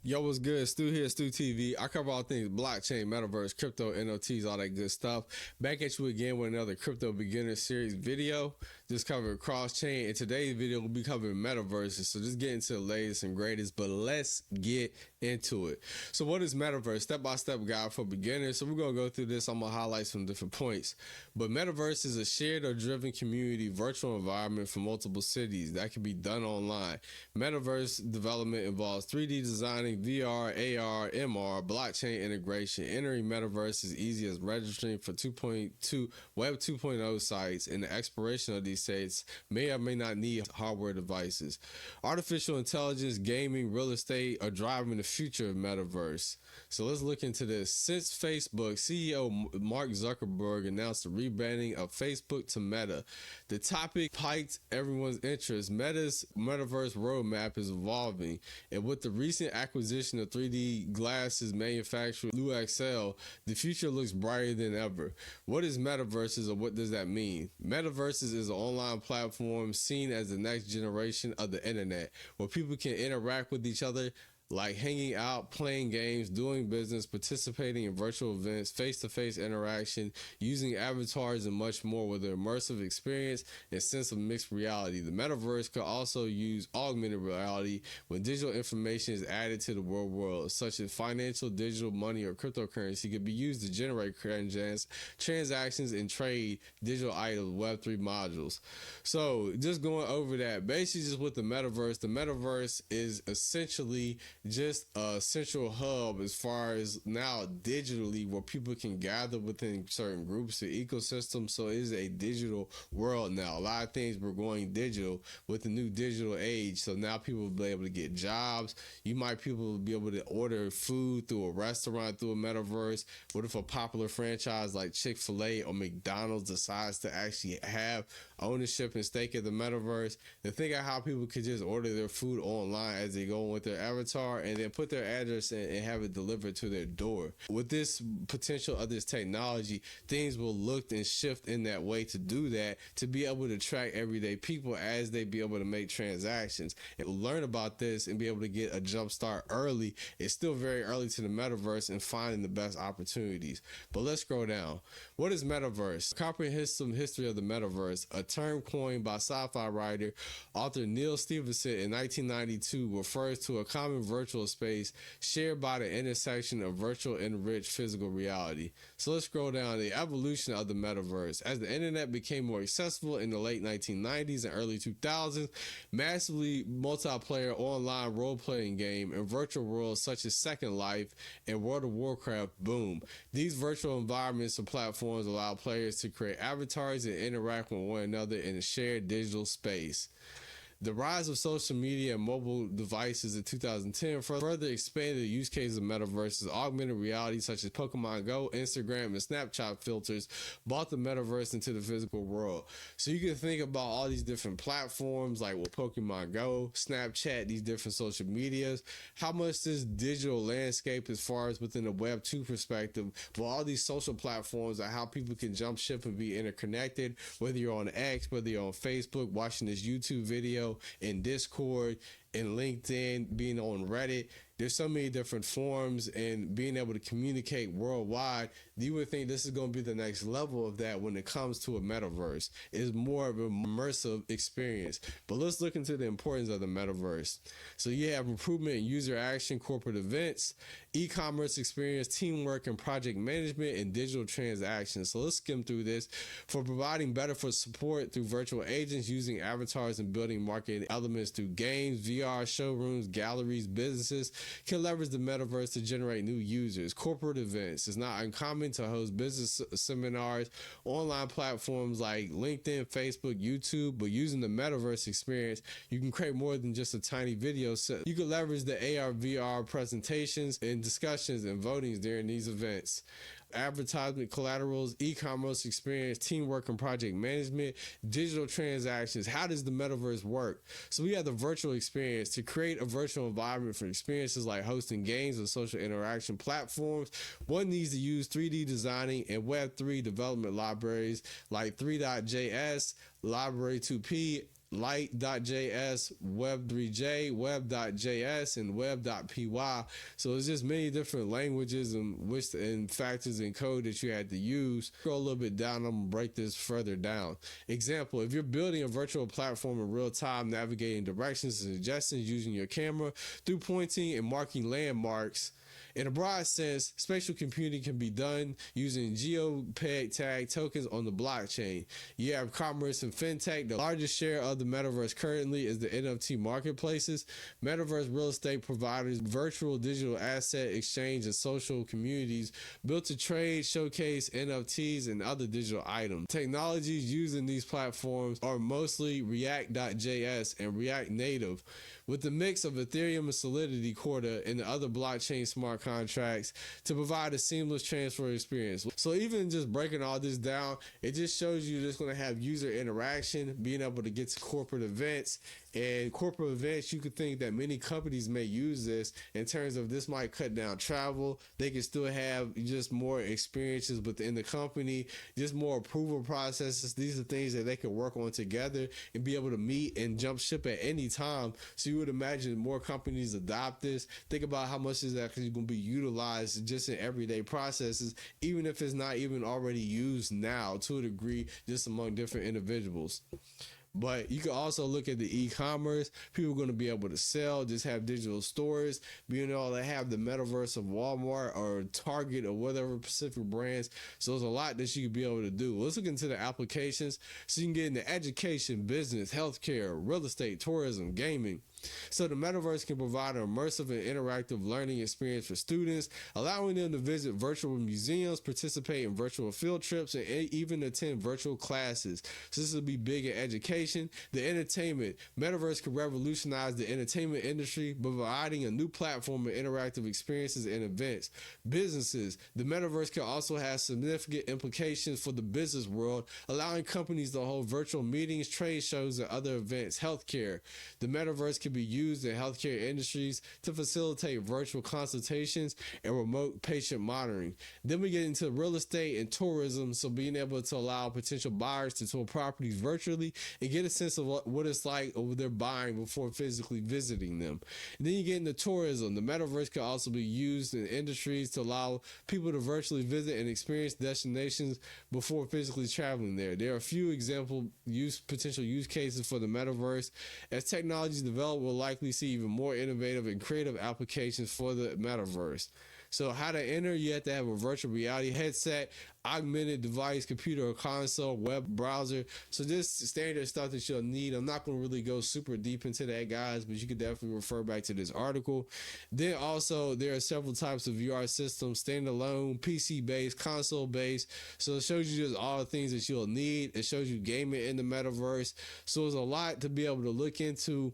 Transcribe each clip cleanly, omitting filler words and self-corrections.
Yo, what's good? Stu here, Stu TV. I cover all things blockchain, metaverse, crypto, NFTs, all that good stuff. Back at you again with another crypto beginner series video. Just covering cross chain, and today's video will be covering metaverses. So just get into the latest and greatest, but let's get into it. So what is metaverse? Step-by-step guide for beginners. So we're gonna go through this. I'm gonna highlight some different points. But metaverse is a shared or driven community virtual environment for multiple cities that can be done online. Metaverse development involves 3D designing, VR, AR, MR, blockchain integration. Entering metaverse is easy as registering for 2.2 Web 2.0 sites, and the exploration of these sites may or may not need hardware devices. Artificial intelligence, gaming, real estate are driving the future of metaverse. So let's look into this. Since Facebook CEO Mark Zuckerberg announced the rebranding of Facebook to Meta, the topic piqued everyone's interest. Meta's metaverse roadmap is evolving, and with the recent acquisition of 3D glasses manufacturer LuxL, the future looks brighter than ever. What is metaverses, or what does that mean? Metaverses is an online platform seen as the next generation of the internet, where people can interact with each other, like hanging out, playing games, doing business, participating in virtual events, face-to-face interaction, using avatars, and much more with an immersive experience and sense of mixed reality. The metaverse could also use augmented reality when digital information is added to the real world, such as financial, digital money, or cryptocurrency could be used to generate transactions and trade digital items, Web3 modules. So just going over that, basically just with the metaverse is essentially just a central hub as far as now digitally, where people can gather within certain groups or ecosystems. So it is a digital world now. A lot of things were going digital with the new digital age. So now people will be able to get jobs. People will be able to order food through a restaurant through a metaverse. What if a popular franchise like Chick-fil-A or McDonald's decides to actually have ownership and stake in the metaverse? And think of how people could just order their food online as they go with their avatar and then put their address in and have it delivered to their door. With this potential of this technology, things will look and shift in that way to do that, to be able to track everyday people as they be able to make transactions and learn about this and be able to get a jump start early. It's still very early to the metaverse and finding the best opportunities. But let's scroll down. What is metaverse? Comprehensive history of the metaverse, a term coined by sci-fi writer author Neil Stephenson in 1992, refers to a common virtual space shared by the intersection of virtual and rich physical reality. So let's scroll down. The evolution of the metaverse. As the internet became more accessible in the late 1990s and early 2000s, massively multiplayer online role-playing game and virtual worlds such as Second Life and World of Warcraft boom. These virtual environments and platforms allow players to create avatars and interact with one another in a shared digital space. The rise of social media and mobile devices in 2010 further expanded the use cases of metaverses. Augmented reality such as Pokemon Go, Instagram, and Snapchat filters brought the metaverse into the physical world. So you can think about all these different platforms like Pokemon Go, Snapchat, these different social medias, how much this digital landscape as far as within the Web 2 perspective, well, all these social platforms and how people can jump ship and be interconnected, whether you're on X, whether you're on Facebook, watching this YouTube video, in Discord, in LinkedIn, being on Reddit. There's so many different forms, and being able to communicate worldwide. You would think this is going to be the next level of that when it comes to a metaverse. It's more of an immersive experience. But let's look into the importance of the metaverse. So you have improvement in user action, corporate events, e-commerce experience, teamwork and project management, and digital transactions. So let's skim through this. For providing better for support through virtual agents, using avatars, and building marketing elements through games, VR, showrooms, galleries, businesses can leverage the metaverse to generate new users. Corporate events. It's not uncommon to host business seminars, online platforms like LinkedIn, Facebook, YouTube, but using the metaverse experience, you can create more than just a tiny video set. You can leverage the AR, VR presentations and discussions and votings during these events. Advertisement collaterals, e-commerce experience, teamwork and project management, digital transactions. How does the metaverse work? So we have the virtual experience. To create a virtual environment for experiences like hosting games or social interaction platforms, one needs to use 3D designing and Web3 development libraries like 3.js, Library 2P, Light.js, Web3j, Web.js, and Web.py. So it's just many different languages and factors in code that you had to use. Go a little bit down, I'm gonna break this further down. Example, if you're building a virtual platform in real time, navigating directions and suggestions using your camera through pointing and marking landmarks. In a broad sense, spatial computing can be done using geopeg tag tokens on the blockchain. You have commerce and fintech. The largest share of the metaverse currently is the NFT marketplaces. Metaverse real estate providers, virtual digital asset exchange, and social communities built to trade, showcase NFTs and other digital items. Technologies used in these platforms are mostly React.js and React Native, with the mix of Ethereum and Solidity Corda and the other blockchain smart contracts to provide a seamless transfer experience. So even just breaking all this down, it just shows you it's going to have user interaction, being able to get to corporate events. And corporate events, you could think that many companies may use this in terms of this might cut down travel. They can still have just more experiences within the company, just more approval processes. These are things that they can work on together and be able to meet and jump ship at any time. So you would imagine more companies adopt this. Think about how much is actually going to be utilized just in everyday processes, even if it's not even already used now to a degree, just among different individuals. But you can also look at the e-commerce. People are going to be able to sell, just have digital stores, being able to have the metaverse of Walmart or Target or whatever specific brands. So there's a lot that you can be able to do. Let's look into the applications. So you can get into education, business, healthcare, real estate, tourism, gaming. So the metaverse can provide an immersive and interactive learning experience for students, allowing them to visit virtual museums, participate in virtual field trips, and even attend virtual classes. So this will be big in education. The entertainment. Metaverse can revolutionize the entertainment industry by providing a new platform of interactive experiences and events. Businesses. The metaverse can also have significant implications for the business world, allowing companies to hold virtual meetings, trade shows, and other events. Healthcare. The metaverse can be used in healthcare industries to facilitate virtual consultations and remote patient monitoring. Then we get into real estate and tourism, so being able to allow potential buyers to tour properties virtually and get a sense of what it's like over their buying before physically visiting them. And then you get into tourism. The metaverse can also be used in industries to allow people to virtually visit and experience destinations before physically traveling there. There are a few potential use cases for the metaverse. As technologies develop, we'll likely see even more innovative and creative applications for the metaverse. So how to enter, you have to have a virtual reality headset, augmented device, computer or console, web browser. So this standard stuff that you'll need. I'm not going to really go super deep into that, guys, but you can definitely refer back to this article. Then also there are several types of VR systems: standalone, PC-based, console-based. So it shows you just all the things that you'll need. It shows you gaming in the metaverse. So there's a lot to be able to look into.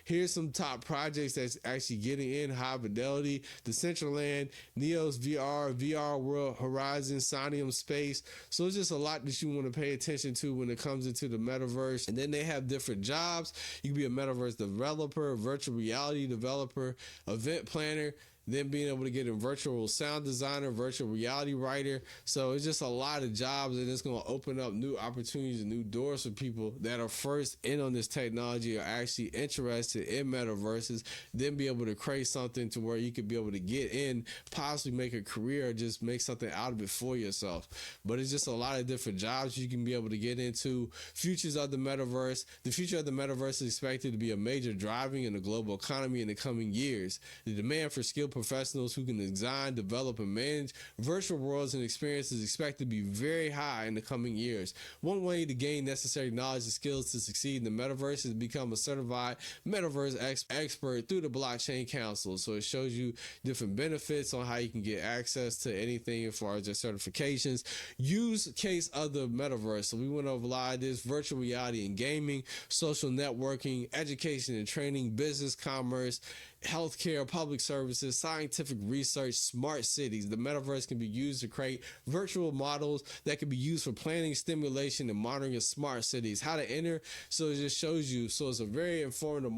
Here's some top projects that's actually getting in high fidelity: Decentraland, Neos VR, VR World, Horizon, Sonium Space. So it's just a lot that you want to pay attention to when it comes into the metaverse. And then they have different jobs. You can be a metaverse developer, virtual reality developer, event planner, then being able to get a virtual sound designer, virtual reality writer. So it's just a lot of jobs, and it's going to open up new opportunities and new doors for people that are first in on this technology, are actually interested in metaverses, then be able to create something to where you could be able to get in, possibly make a career, or just make something out of it for yourself. But it's just a lot of different jobs you can be able to get into. Futures of the metaverse. The future of the metaverse is expected to be a major driving in the global economy in the coming years. The demand for skilled professionals who can design, develop, and manage virtual worlds and experiences is expected to be very high in the coming years. One way to gain necessary knowledge and skills to succeed in the metaverse is to become a certified metaverse expert through the Blockchain Council. So it shows you different benefits on how you can get access to anything as far as their certifications. Use case of the metaverse. So we went over a lot of this: virtual reality and gaming, social networking, education and training, business, commerce. healthcare, public services, scientific research, smart cities. The metaverse can be used to create virtual models that can be used for planning, stimulation, and monitoring of smart cities. How to enter, so it just shows you. So it's a very informative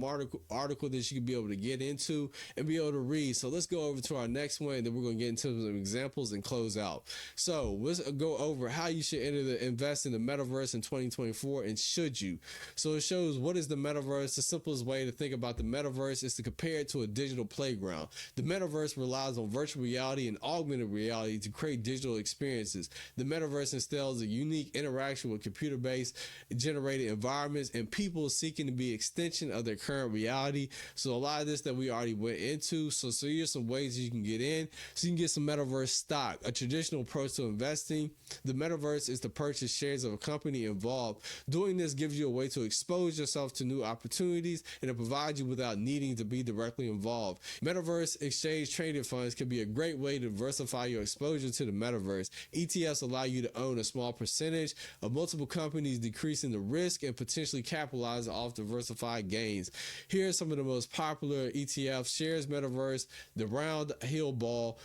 article that you can be able to get into and be able to read. So let's go over to our next one, and then we're going to get into some examples and close out. So let's go over how you should invest in the metaverse in 2024, and should you. So it shows what is the metaverse. The simplest way to think about the metaverse is to compare it to a digital playground. The metaverse relies on virtual reality and augmented reality to create digital experiences. The metaverse instills a unique interaction with computer-based generated environments and people seeking to be extension of their current reality. So a lot of this that we already went into. So here's some ways you can get in. So you can get some metaverse stock. A traditional approach to investing. The metaverse is to purchase shares of a company involved. Doing this gives you a way to expose yourself to new opportunities, and it provides you without needing to be directly involved. Metaverse exchange traded funds can be a great way to diversify your exposure to the metaverse. ETFs allow you to own a small percentage of multiple companies, decreasing the risk and potentially capitalizing off diversified gains. Here are some of the most popular ETFs: Shares Metaverse, the Round Hill Ball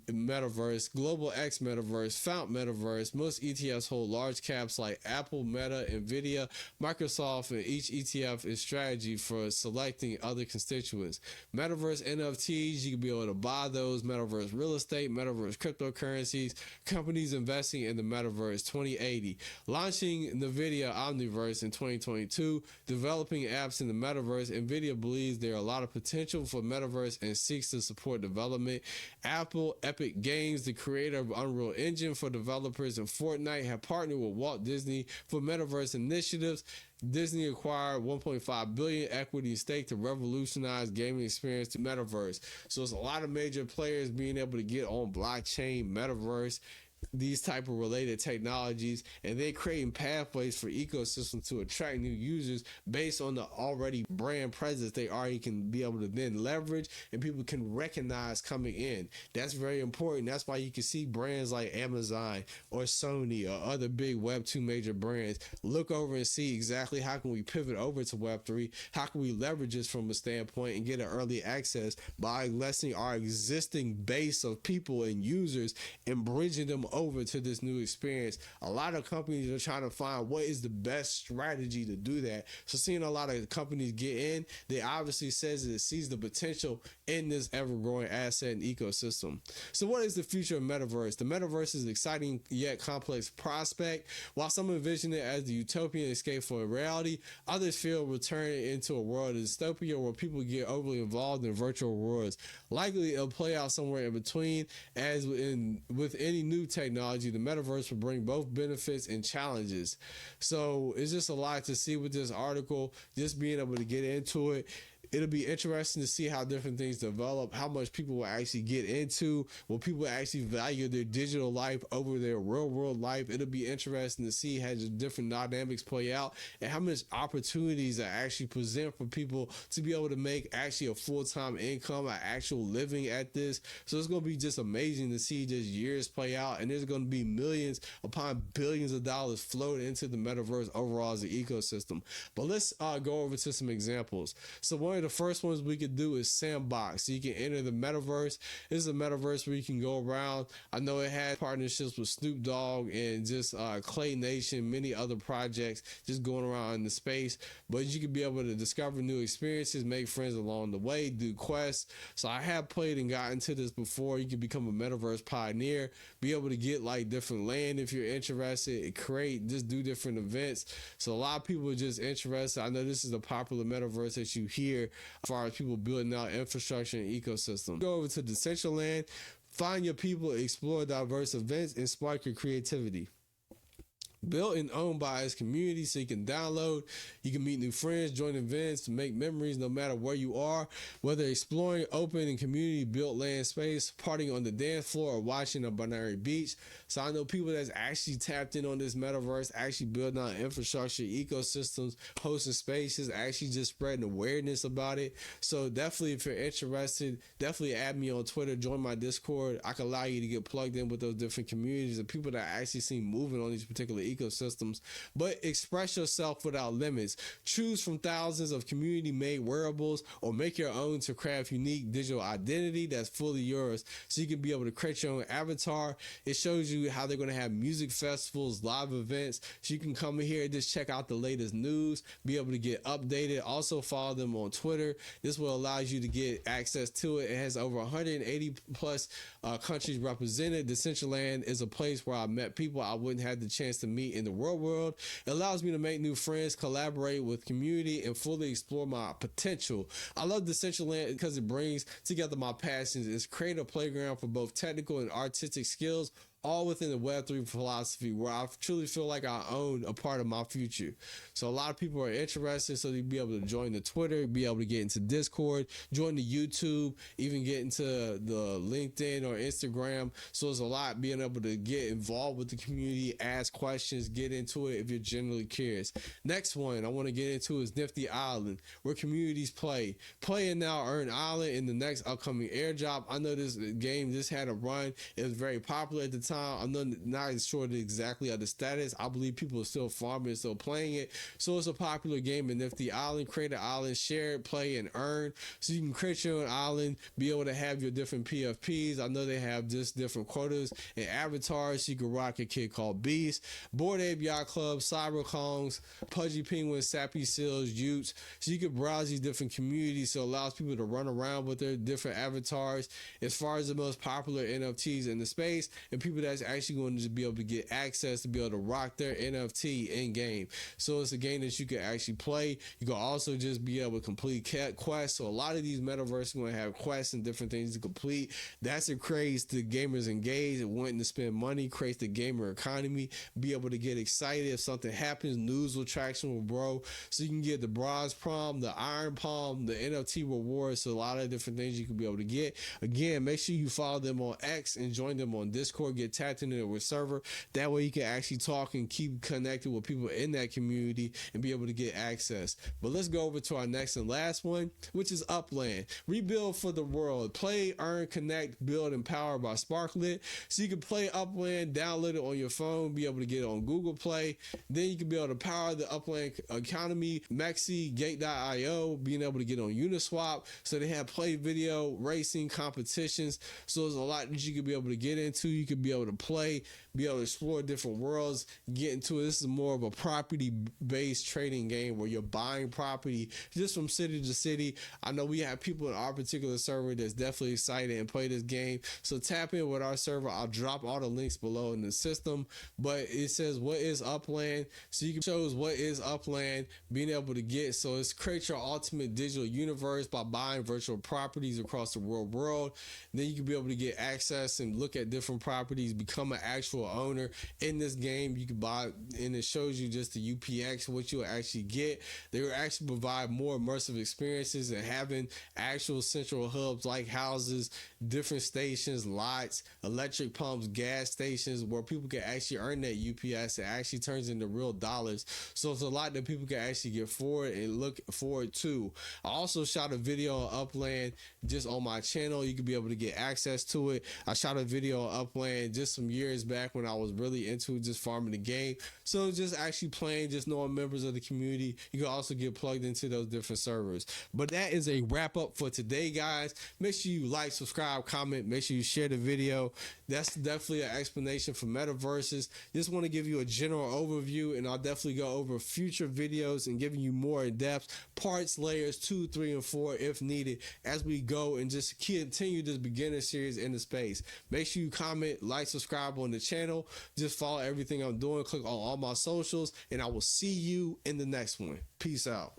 Metaverse, Global X Metaverse, Fount Metaverse. Most ETFs hold large caps like Apple, Meta, Nvidia, Microsoft, and each ETF is strategy for selecting other constituents. Metaverse NFTs, you can be able to buy those. Metaverse real estate, Metaverse cryptocurrencies, companies investing in the Metaverse 2080. Launching NVIDIA Omniverse in 2022, developing apps in the Metaverse. Nvidia believes there are a lot of potential for Metaverse and seeks to support development. Apple, Epic Games, the creator of Unreal Engine for developers, and Fortnite have partnered with Walt Disney for Metaverse initiatives. Disney acquired 1.5 billion equity stake to revolutionize gaming experience to Metaverse. So it's a lot of major players being able to get on blockchain, Metaverse, these type of related technologies, and they're creating pathways for ecosystems to attract new users based on the already brand presence they already can be able to then leverage, and people can recognize coming in. That's very important. That's why you can see brands like Amazon or Sony or other big Web2 major brands look over and see exactly how can we pivot over to Web3, how can we leverage this from a standpoint and get an early access by lessening our existing base of people and users and bridging them over to this new experience. A lot of companies are trying to find what is the best strategy to do that. So seeing a lot of companies get in, they obviously says it sees the potential in this ever-growing asset and ecosystem. So what is the future of Metaverse? The Metaverse is an exciting yet complex prospect. While some envision it as the utopian escape for reality, others feel returning into a world of dystopia where people get overly involved in virtual worlds. Likely it'll play out somewhere in between. As with any new technology, the metaverse will bring both benefits and challenges. So it's just a lot to see with this article, just being able to get into it. It'll be interesting to see how different things develop, how much people will actually get into, will people actually value their digital life over their real world life. It'll be interesting to see how the different dynamics play out and how much opportunities that actually present for people to be able to make actually a full-time income, an actual living at this. So it's going to be just amazing to see just years play out, and there's going to be millions upon billions of dollars flowed into the metaverse overall as an ecosystem. But let's go over to some examples. So one of the first ones we could do is Sandbox. So you can enter the metaverse. This is a metaverse where you can go around. I know it had partnerships with Snoop Dogg and just Clay Nation, many other projects just going around in the space. But you can be able to discover new experiences, make friends along the way, do quests. So I have played and gotten to this before. You can become a metaverse pioneer, be able to get like different land if you're interested, create, just do different events. So a lot of people are just interested. I know this is a popular metaverse that you hear as far as people building out infrastructure and ecosystem. Go over to Decentraland, find your people, explore diverse events, and spark your creativity. Built and owned by its community, so you can download, you can meet new friends, join events, make memories no matter where you are, whether exploring open and community built land space, partying on the dance floor, or watching a binary beach. So I know people that's actually tapped in on this metaverse, actually building out infrastructure, ecosystems, hosting spaces, actually just spreading awareness about it. So definitely, if you're interested, definitely add me on Twitter, join my Discord. I can allow you to get plugged in with those different communities and people that I actually see moving on these particular ecosystems ecosystems, but express yourself without limits. Choose from thousands of community-made wearables or make your own to craft unique digital identity that's fully yours, so you can be able to create your own avatar. It shows you how they're going to have music festivals, live events, so you can come in here and just check out the latest news, be able to get updated. Also follow them on Twitter. This will allow you to get access to it. It has over 180 plus countries represented. Decentraland is a place where I met people I wouldn't have the chance to meet in the real world. It allows me to make new friends, collaborate with community, and fully explore my potential. I love Decentraland because it brings together my passions. It's create a playground for both technical and artistic skills, all within the Web3 philosophy, where I truly feel like I own a part of my future. So a lot of people are interested, so you'll be able to join the Twitter, be able to get into Discord, join the YouTube, even get into the LinkedIn or Instagram. So it's a lot being able to get involved with the community, ask questions, get into it if you're generally curious. Next one I want to get into is Nifty Island, where communities play. Play and now earn island in the next upcoming airdrop. I know this game just had a run. It was very popular at the time. I'm not sure exactly of the status. I believe people are still farming, still playing it. So it's a popular game in Nifty Island. Create an island, share it, play, and earn. So you can create your own island, be able to have your different PFPs. I know they have just different quotas and avatars. You can rock a kid called Beast, Bored Ape Yacht Club, Cyber Kongs, Pudgy Penguins, Sappy Seals, Utes. So you can browse these different communities. So it allows people to run around with their different avatars. As far as the most popular NFTs in the space, and people that's actually going to be able to get access to be able to rock their NFT in game. So it's a game that you can actually play. You can also just be able to complete quests. So a lot of these metaverses are going to have quests and different things to complete. That's what creates the gamers engaged and wanting to spend money, creates the gamer economy, be able to get excited if something happens. News will traction will grow. So you can get the bronze palm, the iron palm, the NFT rewards. So a lot of different things you can be able to get. Again, make sure you follow them on X and join them on Discord. Get tapped into their server. That way you can actually talk and keep connected with people in that community and be able to get access. But let's go over to our next and last one, which is Upland. Rebuild for the world. Play, earn, connect, build, and power by Sparklet. So you can play Upland, download it on your phone, be able to get it on Google Play. Then you can be able to power the Upland economy, Mexi, Gate.io, being able to get on Uniswap. So they have play, video, racing, competitions. So there's a lot that you can be able to get into. You can be able to play, be able to explore different worlds, get into it. This is more of a property-based trading game where you're buying property just from city to city. I know we have people in our particular server that's definitely excited and play this game. So tap in with our server. I'll drop all the links below in the system. But it says, what is Upland? So you can show us what is Upland, being able to get. So it's create your ultimate digital universe by buying virtual properties across the world. Then you can be able to get access and look at different properties, become an actual owner in this game. You can buy, and it shows you just the UPX, what you'll actually get. They will actually provide more immersive experiences and having actual central hubs like houses, different stations, lots, electric pumps, gas stations, where people can actually earn that UPS. It actually turns into real dollars. So it's a lot that people can actually get forward and look forward to. I also shot a video on Upland just on my channel. You can be able to get access to it. I shot a video on Upland just some years back when I was really into just farming the game. So just actually playing, just knowing members of the community. You can also get plugged into those different servers. But that is a wrap up for today, guys. Make sure you like, subscribe, comment. Make sure you share the video. That's definitely an explanation for Metaverses. Just want to give you a general overview, and I'll definitely go over future videos and giving you more in depth parts, layers 2, 3, and 4 if needed as we go and just continue this beginner series in the space. Make sure you comment, like, subscribe on the channel. Just follow everything I'm doing. Click on all my socials, and I will see you in the next one. Peace out.